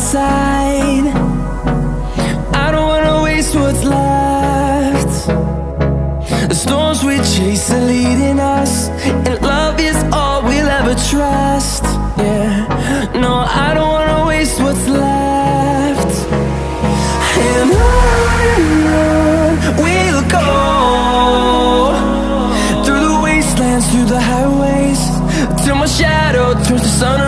side. I don't wanna waste what's left. The storms we chase are leading us, and love is all we'll ever trust. Yeah, no, I don't wanna waste what's left. And on we'll go, through the wastelands, through the highways, till my shadow turns to sun